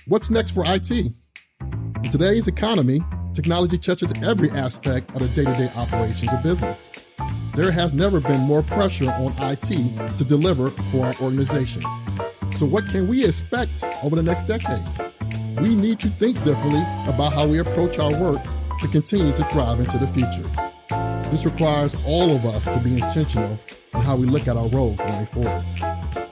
What's next for IT? In today's economy, technology touches every aspect of the day-to-day operations of business. There has never been more pressure on IT to deliver for our organizations. So what can we expect over the next decade? We need to think differently about how we approach our work to continue to thrive into the future. This requires all of us to be intentional in how we look at our role going forward.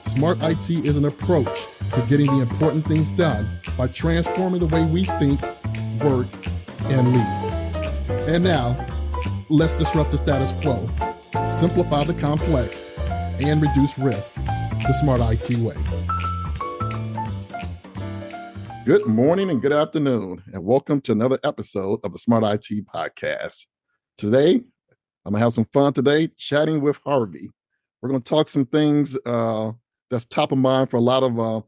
Smart IT is an approach to getting the important things done by transforming the way we think, work, and lead. And now, let's disrupt the status quo, simplify the complex, and reduce risk the smart IT way. Good morning and good afternoon, and welcome to another episode of the Smart IT Podcast. Today, I'm going to have some fun today chatting with Harvey. We're going to talk some things that's top of mind for a lot of our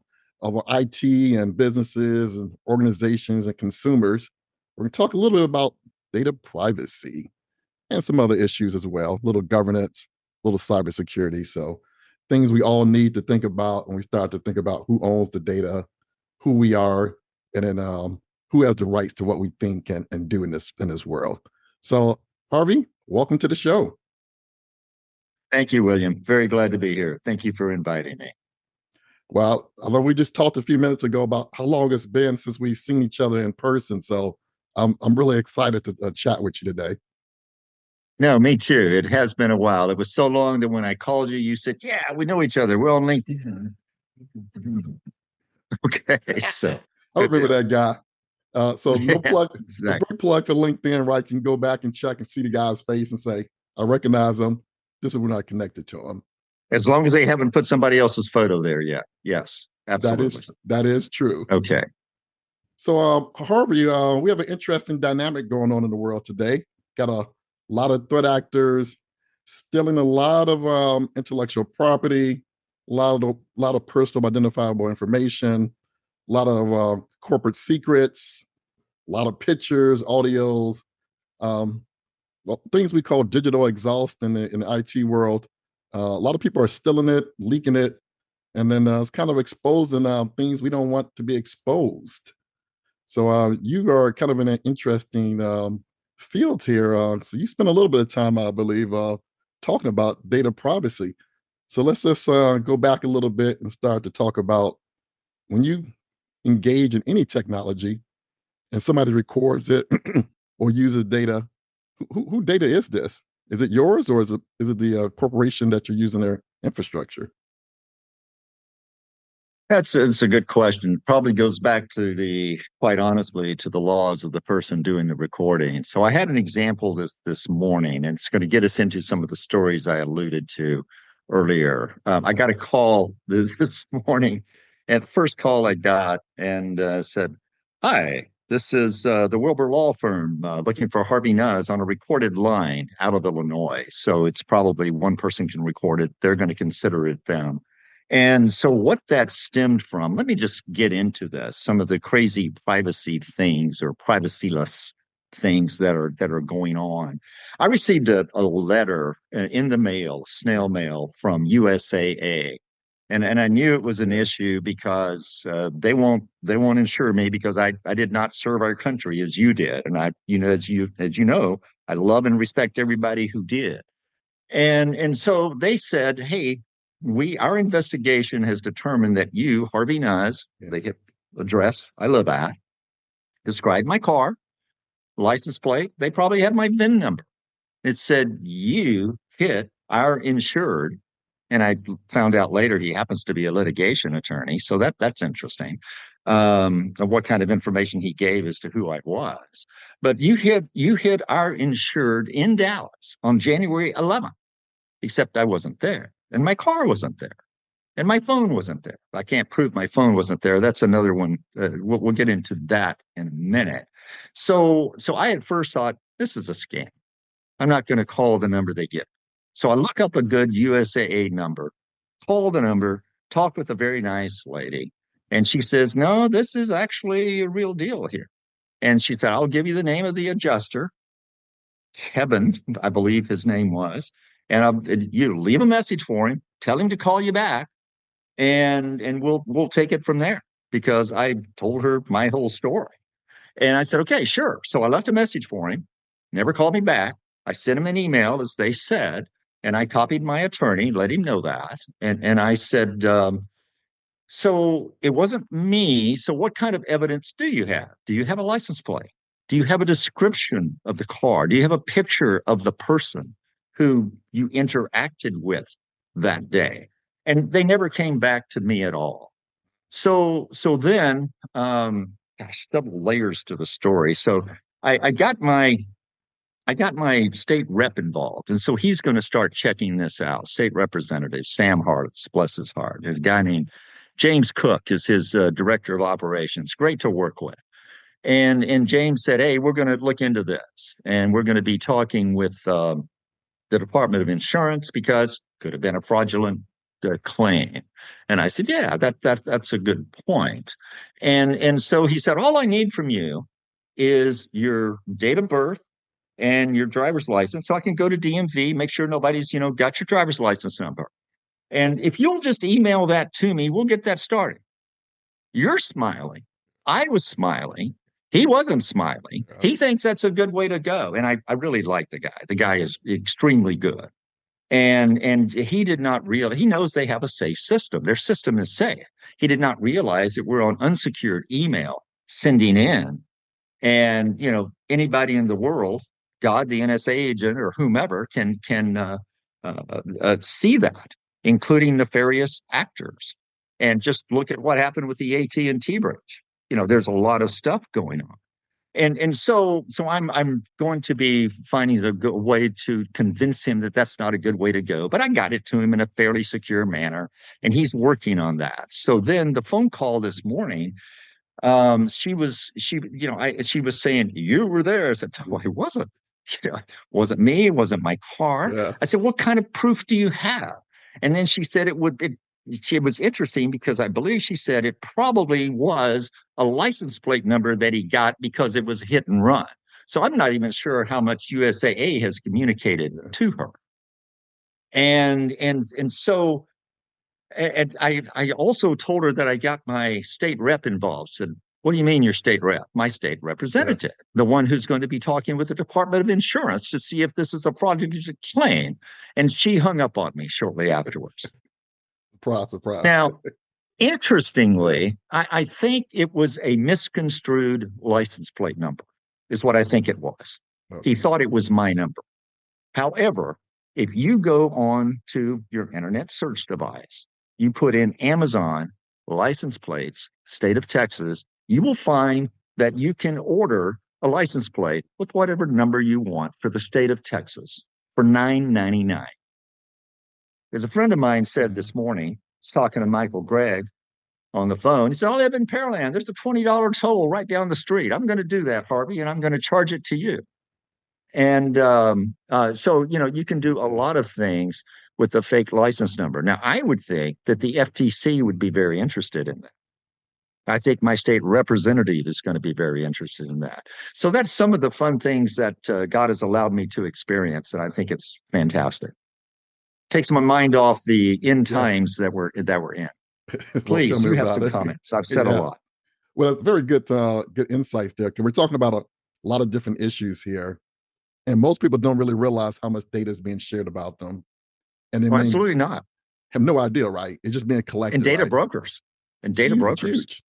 IT and businesses and organizations and consumers. We're going to talk a little bit about data privacy and some other issues as well, a little governance, a little cybersecurity. So things we all need to think about when we start to think about who owns the data, who we are, and then who has the rights to what we think and do in this world. So Harvey, welcome to the show. Thank you, William. Very glad to be here. Thank you for inviting me. Well, although we just talked a few minutes ago about how long it's been since we've seen each other in person, so I'm really excited to chat with you today. No, me too. It has been a while. It was so long that when I called you, you said, "Yeah, we know each other. We're on LinkedIn." Okay, so I remember that guy. So no plug, exactly. No plug for LinkedIn, right? You can go back and check and see the guy's face and say, "I recognize him. This is when I connected to him." As long as they haven't put somebody else's photo there yet. Yes, absolutely. That is true. Okay. So, Harvey, we have an interesting dynamic going on in the world today. Got a lot of threat actors stealing a lot of intellectual property, a lot of personal identifiable information, a lot of corporate secrets, a lot of pictures, audios, things we call digital exhaust in the IT world. A lot of people are stealing it, leaking it, and then it's kind of exposing things we don't want to be exposed. So you are kind of in an interesting field here. So you spent a little bit of time, I believe, talking about data privacy. So let's just go back a little bit and start to talk about when you engage in any technology and somebody records it or uses data, who data is this? Is it yours or is it the corporation that you're using their infrastructure? That's a good question. Probably goes back to quite honestly, to the laws of the person doing the recording. So I had an example this morning, and it's going to get us into some of the stories I alluded to earlier. I got a call this morning, and the first call I got and said, "Hi, this is the Wilbur Law Firm looking for Harvey Nusz on a recorded line out of Illinois." So it's probably one person can record it. They're going to consider it them. And so what that stemmed from, let me just get into this, some of the crazy privacy things or privacyless things that are going on. I received a letter in the mail, snail mail from USAA. And I knew it was an issue because they won't insure me because I did not serve our country as you did. And as you know, I love and respect everybody who did. And so they said, "Hey, our investigation has determined that you, Harvey Nusz," they hit address I live at, described my car, license plate. They probably had my VIN number. It said, "You hit our insured." And I found out later he happens to be a litigation attorney. So that's interesting. Of what kind of information he gave as to who I was. But you hit our insured in Dallas on January 11th, except I wasn't there. And my car wasn't there. And my phone wasn't there. I can't prove my phone wasn't there. That's another one. We'll get into that in a minute. So I at first thought, this is a scam. I'm not going to call the number they give. So I look up a good USAA number, call the number, talk with a very nice lady. And she says, "No, this is actually a real deal here." And she said, "I'll give you the name of the adjuster, Kevin, I believe his name was. And you leave a message for him, tell him to call you back, and we'll take it from there." because I told her my whole story. And I said, okay, sure. So I left a message for him, never called me back. I sent him an email, as they said, and I copied my attorney, let him know that. And I said, so it wasn't me. So what kind of evidence do you have? Do you have a license plate? Do you have a description of the car? Do you have a picture of the person who you interacted with that day? And they never came back to me at all. So then, gosh, several layers to the story. So I got my state rep involved, and so he's going to start checking this out. State Representative Sam Hart, bless his heart, a guy named James Cook is his director of operations. Great to work with. And James said, "Hey, we're going to look into this, and we're going to be talking with the Department of Insurance because could have been a fraudulent claim." And I said, "Yeah, that's a good point." And so he said, "All I need from you is your date of birth and your driver's license, so I can go to DMV, make sure nobody's got your driver's license number. And if you'll just email that to me, we'll get that started." You're smiling. I was smiling. He wasn't smiling. He thinks that's a good way to go. And I really like the guy. The guy is extremely good. And he did not realize, he knows they have a safe system. Their system is safe. He did not realize that we're on unsecured email sending in. And, anybody in the world, God, the NSA agent or whomever can see that, including nefarious actors. And just look at what happened with the AT&T breach. There's a lot of stuff going on. And so I'm going to be finding a good way to convince him that that's not a good way to go. But I got it to him in a fairly secure manner, and he's working on that. So then the phone call this morning, she was saying, "You were there." I said, "Well, it wasn't. Wasn't me. It wasn't my car." Yeah. I said, "What kind of proof do you have?" And then she said it was interesting because I believe she said it probably was a license plate number that he got because it was hit and run. So I'm not even sure how much USAA has communicated to her. And so and I also told her that I got my state rep involved. Said, "What do you mean your state rep?" "My state representative, the one who's going to be talking with the Department of Insurance to see if this is a fraudulent claim." And she hung up on me shortly afterwards. Surprise. Now, interestingly, I think it was a misconstrued license plate number, is what I think it was. He thought it was my number. However, if you go on to your internet search device, you put in Amazon license plates, state of Texas, you will find that you can order a license plate with whatever number you want for the state of Texas for $9.99. As a friend of mine said this morning, I was talking to Michael Gregg on the phone. He said, "I live in Pearland. There's a $20 toll right down the street. I'm going to do that, Harvey, and I'm going to charge it to you." And so, you can do a lot of things with the fake license number. Now, I would think that the FTC would be very interested in that. I think my state representative is going to be very interested in that. So that's some of the fun things that God has allowed me to experience, and I think it's fantastic. Takes my mind off the end times that we're in. Please, you have some comments. I've said a lot. Well, very good insights there, because we're talking about a lot of different issues here. And most people don't really realize how much data is being shared about them. And they absolutely not. Have no idea, right? It's just being collected. And data brokers. And data brokers. Huge.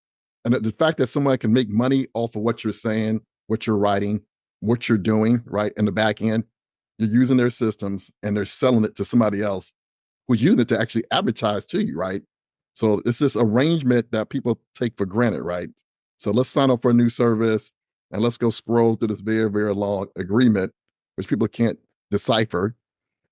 And the fact that someone can make money off of what you're saying, what you're writing, what you're doing, right, in the back end, you're using their systems and they're selling it to somebody else who's using it to actually advertise to you, right? So it's this arrangement that people take for granted, right? So let's sign up for a new service and let's go scroll through this very, very long agreement, which people can't decipher.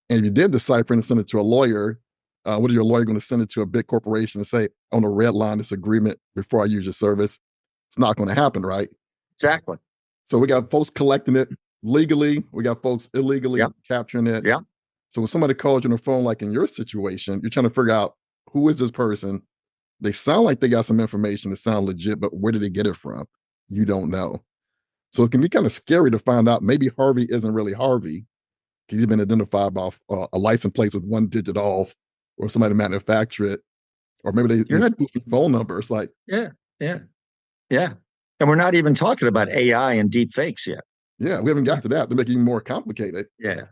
And if you did decipher and send it to a lawyer, what is your lawyer going to send it to a big corporation and say, "I want to redline this agreement before I use your service"? It's not going to happen, right? Exactly. So we got folks collecting it legally. We got folks illegally capturing it. Yeah. So when somebody calls you on the phone, like in your situation, you're trying to figure out, who is this person? They sound like they got some information that sound legit, but where did they get it from? You don't know. So it can be kind of scary to find out maybe Harvey isn't really Harvey, because he's been identified by a license plate with one digit off, or somebody manufactured it, or maybe they spoof your phone number. It's like, Yeah. Yeah. And we're not even talking about AI and deep fakes yet. Yeah, we haven't got to that to make it even more complicated. Yeah. Uh,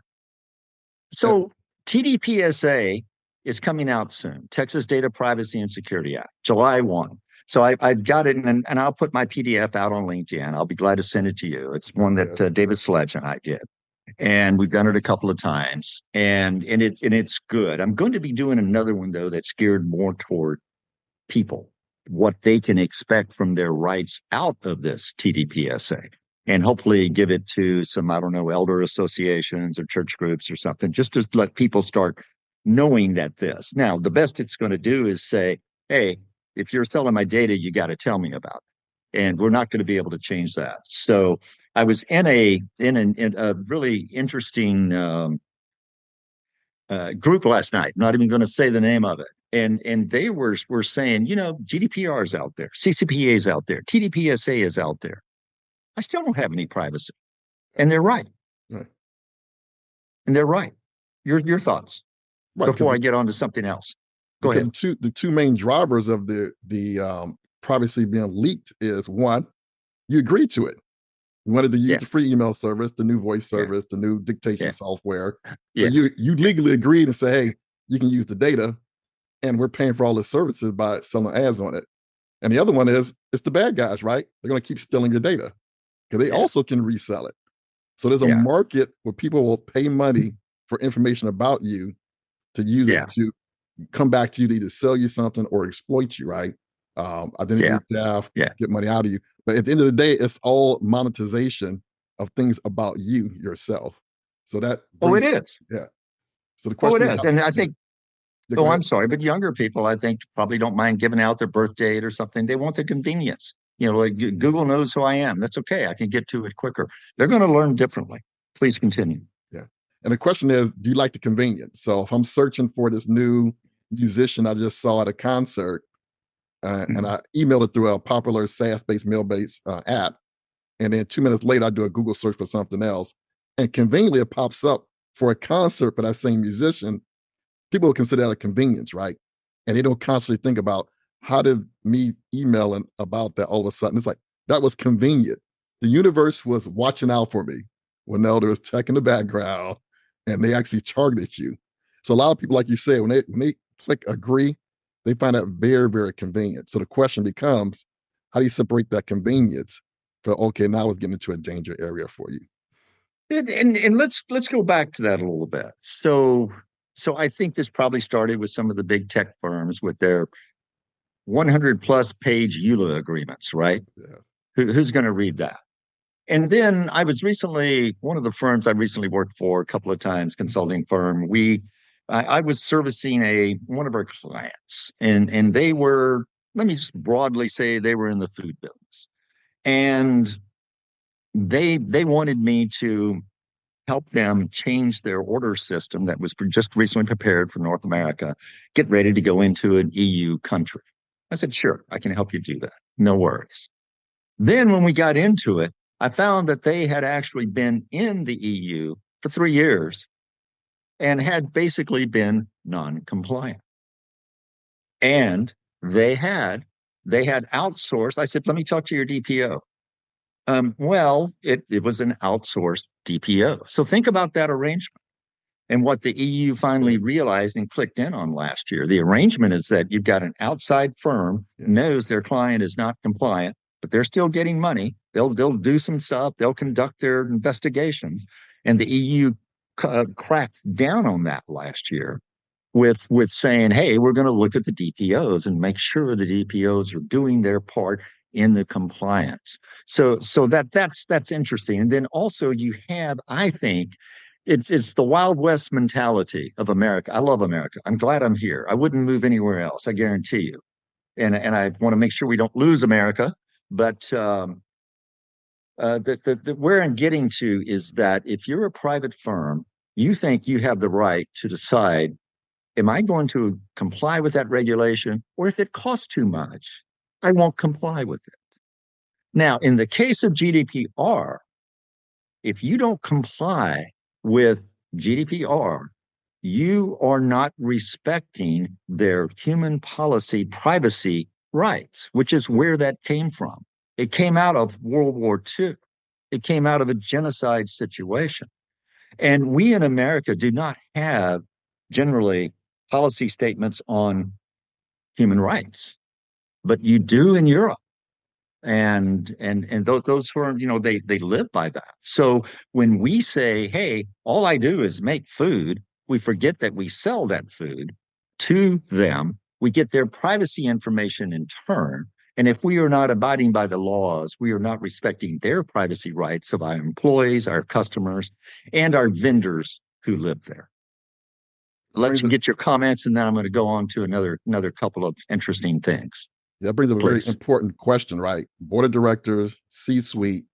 So TDPSA is coming out soon, Texas Data Privacy and Security Act, July 1. So I've got it, and I'll put my PDF out on LinkedIn. I'll be glad to send it to you. It's one that yeah, David Sledge and I did, and we've done it a couple of times, and it's good. I'm going to be doing another one though that's geared more toward people, what they can expect from their rights out of this TDPSA, and hopefully give it to some, I don't know, elder associations or church groups or something, just to let people start knowing that this. Now, the best it's going to do is say, hey, if you're selling my data, you got to tell me about it. And we're not going to be able to change that. So I was in a really interesting group last night. Not even going to say the name of it, and they were saying, GDPR is out there, CCPA is out there, TDPSA is out there. I still don't have any privacy, and they're right. right. And they're right. Your thoughts Right, before I get on to something else. Go because ahead. the two main drivers of the privacy being leaked is one, you agreed to it. You wanted to use Yeah, the free email service, the new voice yeah, service, the new dictation yeah, software. So yeah, you legally agreed and say, hey, you can use the data, and we're paying for all the services by selling ads on it. And the other one is it's the bad guys, right? They're going to keep stealing your data because they yeah, also can resell it. So there's a yeah, market where people will pay money for information about you to use it yeah, to come back to you to either sell you something or exploit you, right? Identity yeah, theft, yeah. get money out of you. But at the end of the day, it's all monetization of things about you yourself. So that Oh, brings, it is. yeah. So the Oh, it question is, is. And I yeah, think, yeah, go oh, ahead. I'm sorry, but younger people, I think, probably don't mind giving out their birth date or something. They want the convenience. Like Google knows who I am. That's okay. I can get to it quicker. They're going to learn differently. Please continue. Yeah. And the question is, do you like the convenience? So if I'm searching for this new musician I just saw at a concert, and I emailed it through a popular SaaS-based mail-based app, and then 2 minutes later I do a Google search for something else, and conveniently it pops up for a concert for that same musician. People will consider that a convenience, right? And they don't constantly think about how did me emailing about that all of a sudden. It's like that was convenient. The universe was watching out for me. Well, no, there was tech in the background, and they actually targeted you. So a lot of people, like you said, when they click agree, they find that very, very convenient. So the question becomes, how do you separate that convenience for okay, now we're getting into a danger area for you? And let's go back to that a little bit. So I think this probably started with some of the big tech firms with their 100 plus page EULA agreements, right? Yeah. Who's going to read that? And then I was recently, one of the firms I recently worked for a couple of times, consulting firm. I was servicing one of our clients, and they were, let me just broadly say, they were in the food business, and they wanted me to help them change their order system that was just recently prepared for North America, get ready to go into an EU country. I said, sure, I can help you do that. No worries. Then when we got into it, I found that they had actually been in the EU for 3 years and had basically been non-compliant. And they had they had outsourced. I said, let me talk to your DPO. Well, it was an outsourced DPO. So think about that arrangement and what the EU finally Yeah. realized and clicked in on last year. The arrangement is that you've got an outside firm Yeah. knows their client is not compliant, but they're still getting money. They'll do some stuff. They'll conduct their investigations, and the EU cracked down on that last year with saying, "Hey, we're going to look at the DPOs and make sure the DPOs are doing their part in the compliance." So that's interesting. And then also you have, I think, it's the Wild West mentality of America. I love America. I'm glad I'm here. I wouldn't move anywhere else. I guarantee you. And I want to make sure we don't lose America. But where I'm getting to is that if you're a private firm, you think you have the right to decide, am I going to comply with that regulation? Or if it costs too much, I won't comply with it. Now, in the case of GDPR, if you don't comply with GDPR, you are not respecting their human policy privacy rights, which is where that came from. It came out of World War II. It came out of a genocide situation. And we in America do not have generally policy statements on human rights, but you do in Europe. And those firms, they live by that. So when we say, hey, all I do is make food, we forget that we sell that food to them. We get their privacy information in turn. And if we are not abiding by the laws, we are not respecting their privacy rights of our employees, our customers, and our vendors who live there. Let you get your comments, and then I'm going to go on to another couple of interesting things. That brings up a very important question, right? Board of directors, C-suite,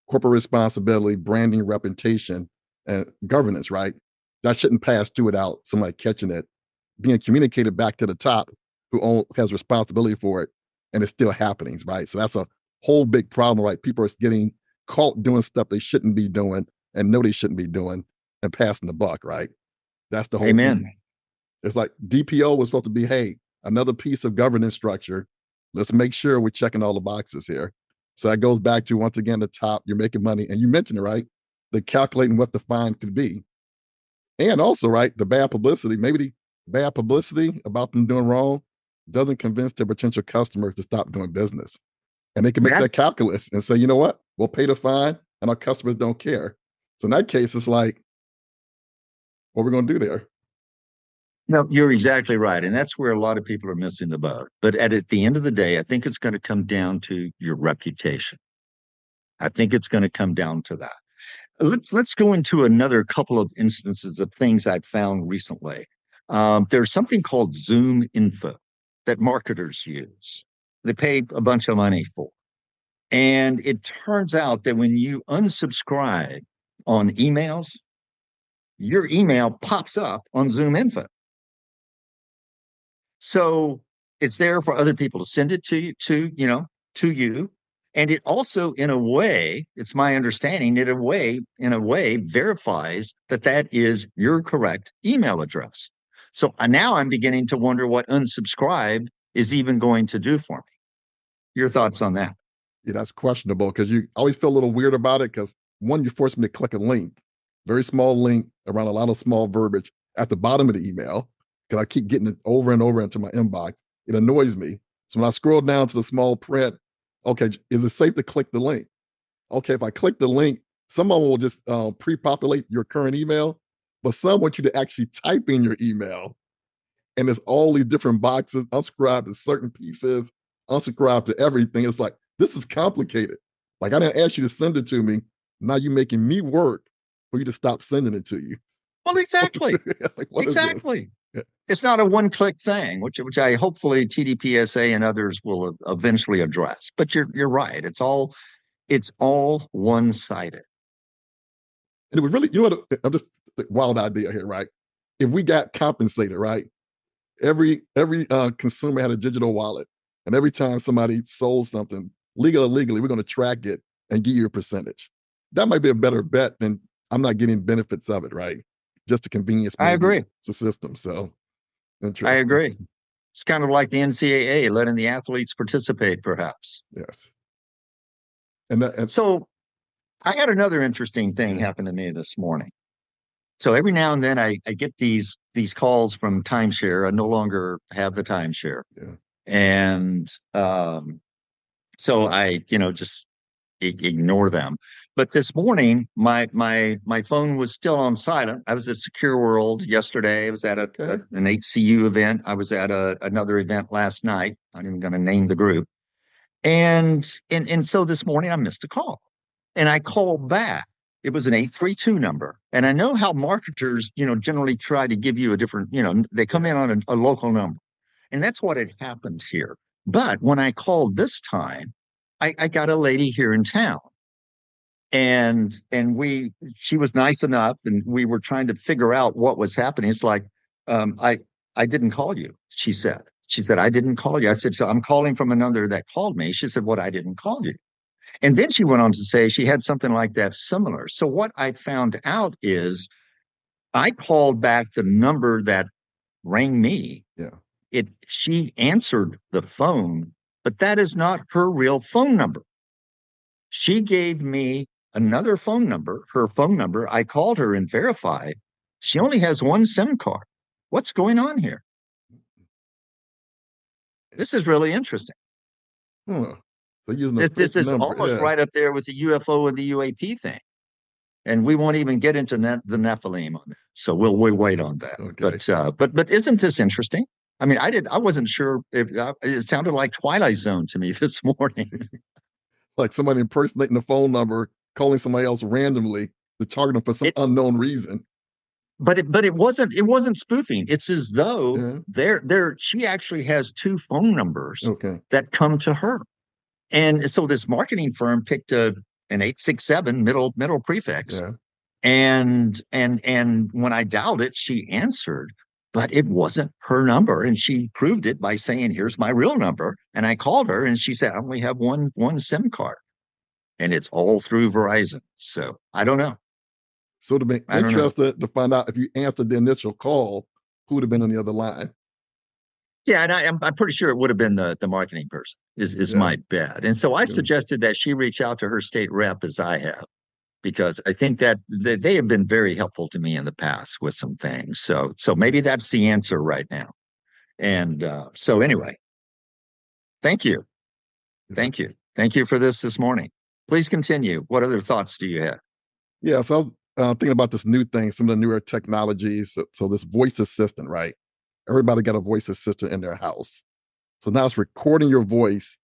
corporate responsibility, branding, reputation, and governance, right? That shouldn't pass through without somebody catching it, being communicated back to the top who has responsibility for it, and it's still happening, right? So that's a whole big problem, right? People are getting caught doing stuff they shouldn't be doing and know they shouldn't be doing and passing the buck, right? That's the whole thing. It's like DPO was supposed to be, hey, another piece of governance structure. Let's make sure we're checking all the boxes here. So that goes back to, once again, the top, you're making money. And you mentioned it, right? They're calculating what the fine could be. And also, right, the bad publicity, maybe the bad publicity about them doing wrong doesn't convince their potential customers to stop doing business. And they can make that calculus and say, you know what? We'll pay the fine and our customers don't care. So in that case, it's like, what we're going to do there? No, you're exactly right. And that's where a lot of people are missing the boat. But at the end of the day, I think it's going to come down to your reputation. I think it's going to come down to that. Let's go into another couple of instances of things I've found recently. There's something called Zoom Info that marketers use. They pay a bunch of money for. And it turns out that when you unsubscribe on emails, your email pops up on Zoom Info. So it's there for other people to send it to you. And it also, in a way, it's my understanding, in a way, verifies that is your correct email address. So now I'm beginning to wonder what unsubscribe is even going to do for me. Your thoughts on that? Yeah, that's questionable, because you always feel a little weird about it, because one, you force me to click a link, very small link around a lot of small verbiage at the bottom of the email, because I keep getting it over and over into my inbox. It annoys me. So when I scroll down to the small print, okay, is it safe to click the link? Okay, if I click the link, some of them will just pre-populate your current email, but some want you to actually type in your email. And there's all these different boxes, unsubscribe to certain pieces, unsubscribe to everything. It's like, this is complicated. Like, I didn't ask you to send it to me. Now you're making me work for you to stop sending it to you. Well, exactly. Like, exactly. It's not a one-click thing, which I hopefully TDPSA and others will eventually address. But you're right. It's all one-sided. And it would really, I'm just a wild idea here, right? If we got compensated, right? Every consumer had a digital wallet, and every time somebody sold something, legal or illegally, we're going to track it and give you a percentage. That might be a better bet than I'm not getting benefits of it, right? Just the convenience. I agree. It's a system. So I agree. It's kind of like the NCAA letting the athletes participate, perhaps. Yes. And so I had another interesting thing happen to me this morning. So every now and then I get these calls from timeshare. I no longer have the timeshare. Yeah. And so I, just ignore them. But this morning, my phone was still on silent. I was at Secure World yesterday. I was at an HCU event. I was at another event last night. I'm not even going to name the group. And so this morning I missed a call, and I called back. It was an 832 number. And I know how marketers, generally try to give you a different, they come in on a local number. And that's what had happened here. But when I called this time, I got a lady here in town. And she was nice enough, and we were trying to figure out what was happening. It's like, I didn't call you, she said. She said, I didn't call you. I said, so I'm calling from another that called me. She said, what, I didn't call you. And then she went on to say she had something like that similar. So what I found out is I called back the number that rang me. Yeah. She answered the phone but that is not her real phone number. She gave me another phone number, her phone number. I called her and verified. She only has one SIM card. What's going on here? This is really interesting. Huh. They're using a This fake is number. almost Yeah. right up there with the UFO and the UAP thing. And we won't even get into the Nephilim on that. So we'll wait on that. Okay. But isn't this interesting? I mean, I wasn't sure if it sounded like Twilight Zone to me this morning. Like somebody impersonating the phone number, calling somebody else randomly to target them for some unknown reason. But it wasn't spoofing. It's as though she actually has two phone numbers that come to her. And so this marketing firm picked an 867 middle prefix. Yeah. And when I dialed it, she answered, but it wasn't her number. And she proved it by saying, here's my real number. And I called her and she said, I only have one SIM card. And it's all through Verizon. So I don't know. So it would have been interesting to find out if you answered the initial call, who would have been on the other line. Yeah, and I'm pretty sure it would have been the marketing person is my bet. And so I suggested that she reach out to her state rep as I have, because I think that they have been very helpful to me in the past with some things. So maybe that's the answer right now. And so anyway, thank you. Thank you for this morning. Please continue. What other thoughts do you have? Yeah, so I'm thinking about this new thing, some of the newer technologies. So this voice assistant, right? Everybody got a voice assistant in their house. So now it's recording your voice.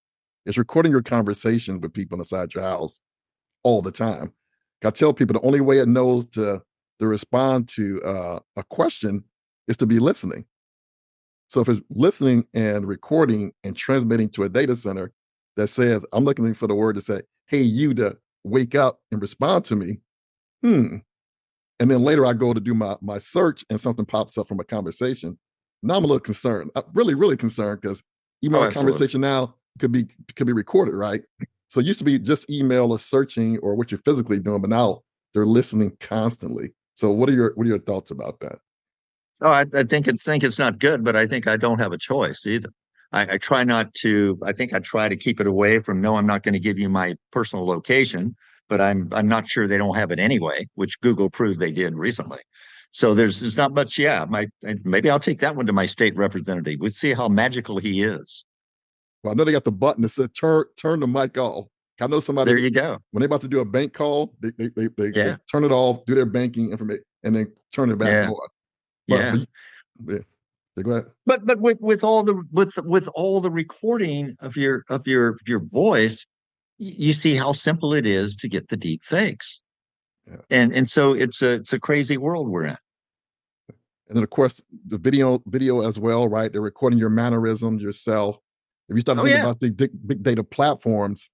It's recording your conversation with people inside your house all the time. I tell people the only way it knows to respond to a question is to be listening. So if it's listening and recording and transmitting to a data center that says, I'm looking for the word to say, hey, you to wake up and respond to me. And then later I go to do my search and something pops up from a conversation. Now I'm a little concerned. I'm really, really concerned because email conversation now could be recorded, right? So it used to be just email or searching or what you're physically doing, but now they're listening constantly. So what are your thoughts about that? Oh, I think it's not good, but I think I don't have a choice either. I try not to. I think I try to keep it away from. No, I'm not going to give you my personal location, but I'm not sure they don't have it anyway, which Google proved they did recently. So there's not much. Yeah, maybe I'll take that one to my state representative. We'll see how magical he is. Well, I know they got the button that said turn the mic off. I know somebody. There you go. When they're about to do a bank call, they turn it off, do their banking information, and then turn it back on. But go ahead. But with all the recording of your voice, you see how simple it is to get the deep fakes. Yeah. And so it's a crazy world we're in. And then of course the video as well, right? They're recording your mannerisms, yourself. If you start thinking about the big data platforms,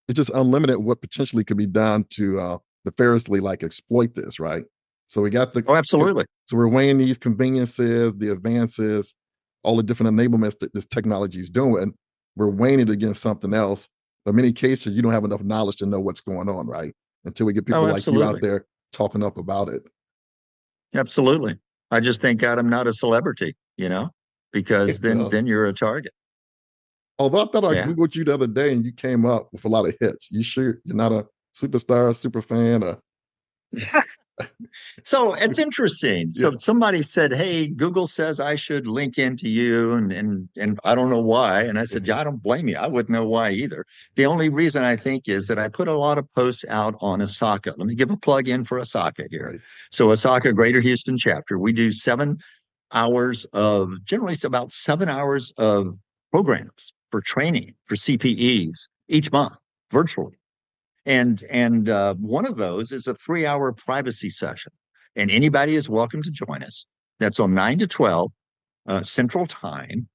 it's just unlimited what potentially could be done to nefariously like exploit this, right? So we got absolutely. So we're weighing these conveniences, the advances, all the different enablements that this technology is doing. We're weighing it against something else. But in many cases, you don't have enough knowledge to know what's going on, right? Until we get people like you out there talking up about it. Absolutely. I just thank God I'm not a celebrity, because then you're a target. Although I thought I Googled you the other day and you came up with a lot of hits. You sure you're not a superstar, super fan? So it's interesting. So somebody said, hey, Google says I should link into you, and I don't know why. And I said, I don't blame you. I wouldn't know why either. The only reason I think is that I put a lot of posts out on Osaka. Let me give a plug in for Osaka here. Right. So Osaka, Greater Houston chapter, we do generally it's about 7 hours of programs for training for CPEs each month virtually. And one of those is a 3-hour privacy session. And anybody is welcome to join us. That's on 9 to 12 Central Time,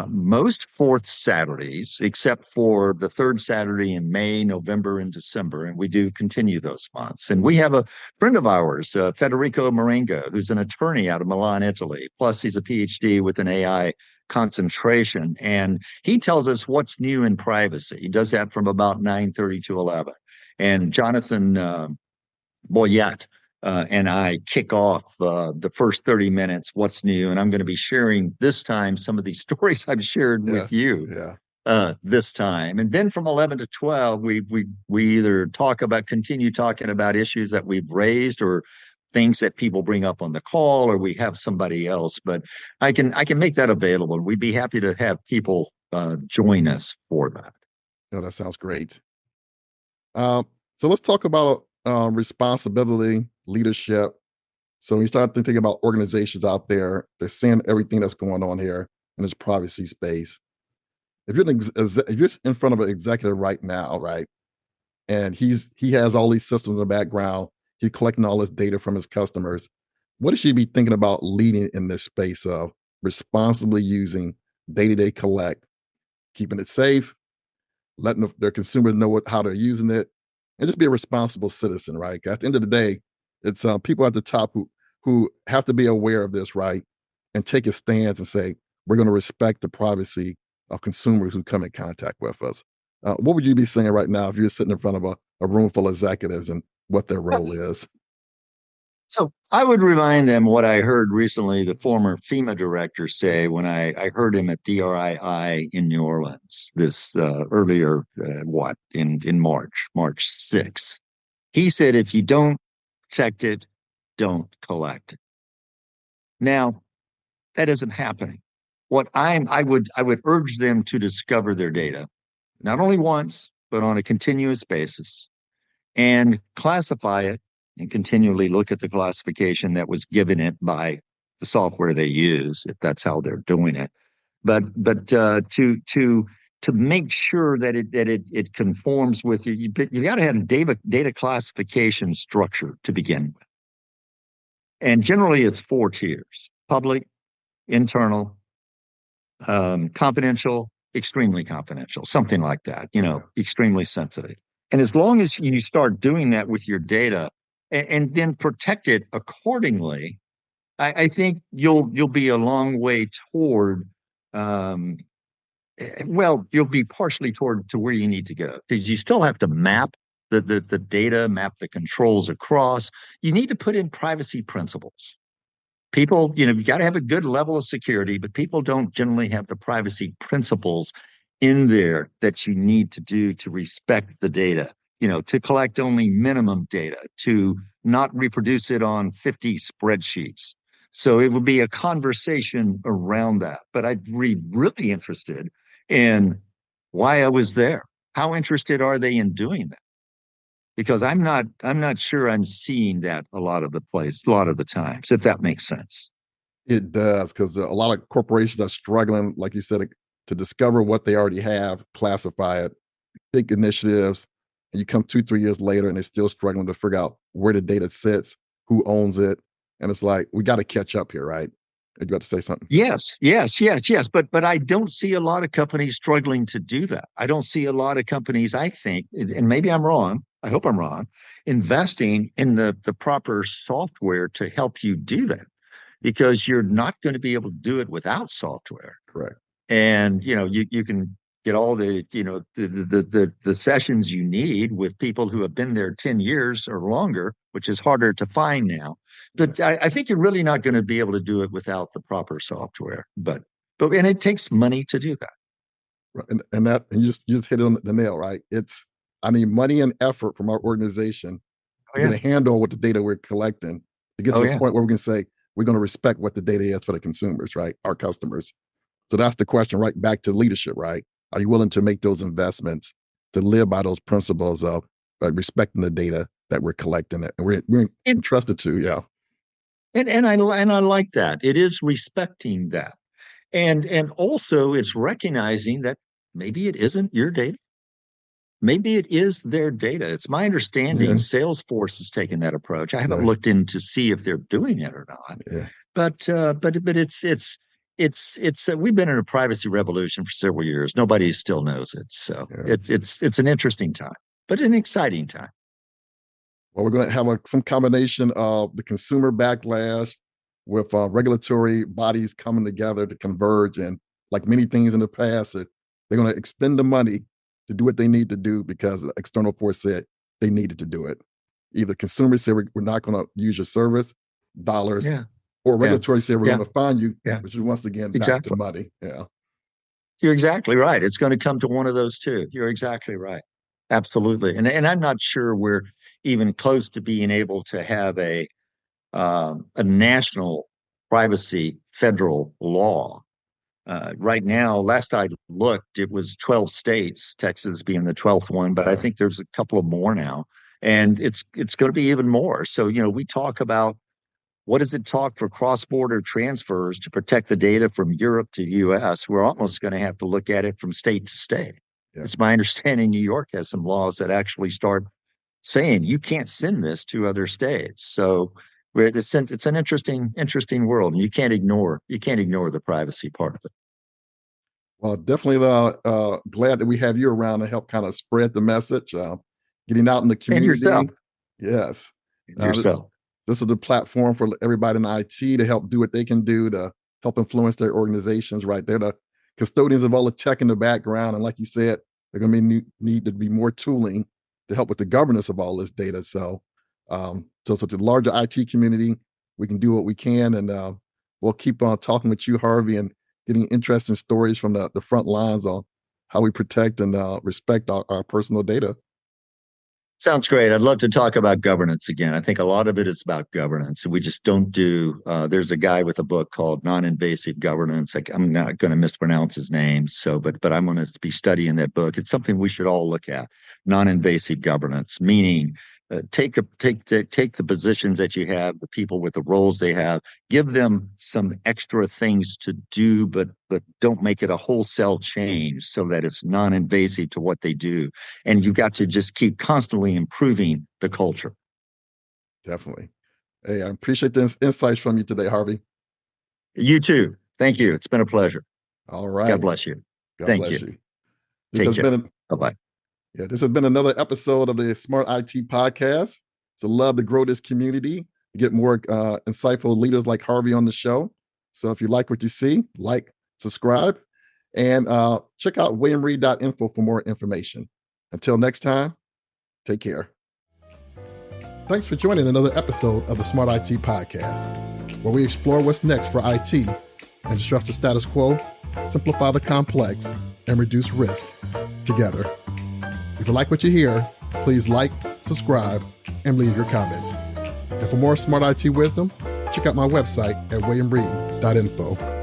most fourth Saturdays, except for the third Saturday in May, November, and December. And we do continue those months. And we have a friend of ours, Federico Marengo, who's an attorney out of Milan, Italy. Plus, he's a PhD with an AI concentration. And he tells us what's new in privacy. He does that from about 9:30 to 11. And Jonathan Boyette and I kick off the first 30 minutes, what's new. And I'm going to be sharing this time some of these stories I've shared with you this time. And then from 11 to 12, we either continue talking about issues that we've raised or things that people bring up on the call, or we have somebody else. But I can make that available. We'd be happy to have people join us for that. No, that sounds great. So let's talk about responsibility, leadership. So when you start thinking about organizations out there, they're seeing everything that's going on here in this privacy space. If you're in front of an executive right now, right, and he has all these systems in the background, he's collecting all this data from his customers, what should he be thinking about leading in this space of responsibly using data they collect, keeping it safe, letting their consumers know how they're using it, and just be a responsible citizen, right? At the end of the day, it's people at the top who have to be aware of this, right, and take a stance and say, we're going to respect the privacy of consumers who come in contact with us. What would you be saying right now if you're sitting in front of a room full of executives and what their role is? So I would remind them what I heard recently the former FEMA director say when I heard him at DRII in New Orleans this earlier, in March 6th. He said, if you don't protect it, don't collect it. Now, that isn't happening. I would urge them to discover their data, not only once, but on a continuous basis, and classify it and continually look at the classification that was given it by the software they use, if that's how they're doing it. But to make sure that it conforms with you got to have a data classification structure to begin with. And generally it's 4 tiers: public, internal, confidential, extremely confidential, something like that, extremely sensitive. And as long as you start doing that with your data and then protect it accordingly, I think you'll be a long way toward, you'll be partially toward to where you need to go, because you still have to map the data, map the controls across. You need to put in privacy principles. People, you got to have a good level of security, but people don't generally have the privacy principles in there that you need to do to respect the data, to collect only minimum data, to not reproduce it on 50 spreadsheets. So it would be a conversation around that. But I'd be really interested in why I was there. How interested are they in doing that? Because I'm not sure I'm seeing that a lot of the times, if that makes sense. It does, because a lot of corporations are struggling, like you said, to discover what they already have, classify it, big initiatives, and you come 2-3 years later and they're still struggling to figure out where the data sits, who owns it. And it's like, we got to catch up here, right? You got to say something. Yes. But I don't see a lot of companies struggling to do that. I don't see a lot of companies, I think, and maybe I'm wrong, I hope I'm wrong, investing in the proper software to help you do that, because you're not going to be able to do it without software. Correct. And you can get all the the sessions you need with people who have been there 10 years or longer, which is harder to find now. But I think you're really not going to be able to do it without the proper software. But and it takes money to do that. Right. And you just hit it on the nail, right? I need money and effort from our organization to get a handle with the data we're collecting, to get to a point where we can say we're going to respect what the data is for the consumers, right? Our customers. So that's the question, right? Back to leadership, right? Are you willing to make those investments to live by those principles of respecting the data that we're collecting and we're entrusted to? Yeah. And I like that. It is respecting that. And also it's recognizing that maybe it isn't your data. Maybe it is their data. It's my understanding Salesforce has taken that approach. I haven't looked in to see if they're doing it or not. Yeah. But it's we've been in a privacy revolution for several years. Nobody still knows it. So it's an interesting time, but an exciting time. Well, we're going to have some combination of the consumer backlash with regulatory bodies coming together to converge. And like many things in the past, they're going to expend the money to do what they need to do because the external force said they needed to do it. Either consumers say we're not going to use your service, dollars, or regulatory say we're going to fine you, which is once again back to money. Yeah. You're exactly right. It's going to come to one of those two. You're exactly right. Absolutely. And I'm not sure we're even close to being able to have a national privacy federal law. Right now, last I looked, it was 12 states, Texas being the 12th one, but I think there's a couple of more now, and it's going to be even more. So, we talk about what does it talk for cross-border transfers to protect the data from Europe to the US? We're almost going to have to look at it from state to state. Yeah. It's my understanding New York has some laws that actually start saying you can't send this to other states. So it's an interesting world, and you can't ignore the privacy part of it. Well, definitely glad that we have you around to help kind of spread the message, getting out in the And community. yourself. Yes. Yourself. This is the platform for everybody in IT to help do what they can do to help influence their organizations, right? They're the custodians of all the tech in the background. And like you said, they're going to need to be more tooling to help with the governance of all this data. So, so to the larger IT community, we can do what we can. And we'll keep on talking with you, Harvey, and getting interesting stories from the front lines on how we protect and respect our personal data. Sounds great. I'd love to talk about governance again. I think a lot of it is about governance. We just don't do, there's a guy with a book called Non-Invasive Governance. I'm not going to mispronounce his name. But I'm going to be studying that book. It's something we should all look at. Non-invasive governance, meaning take the positions that you have, the people with the roles they have, give them some extra things to do, but don't make it a wholesale change so that it's non-invasive to what they do. And you've got to just keep constantly improving the culture. Definitely. Hey, I appreciate the insights from you today, Harvey. You too. Thank you. It's been a pleasure. All right. God bless you. Thank you. Take care. Bye-bye. Yeah, this has been another episode of the Smart IT Podcast. It's a love to grow this community, to get more insightful leaders like Harvey on the show. So if you like what you see, like, subscribe, and check out williamreed.info for more information. Until next time, take care. Thanks for joining another episode of the Smart IT Podcast, where we explore what's next for IT and disrupt the status quo, simplify the complex, and reduce risk together. If you like what you hear, please like, subscribe, and leave your comments. And for more Smart IT wisdom, check out my website at williamreed.info.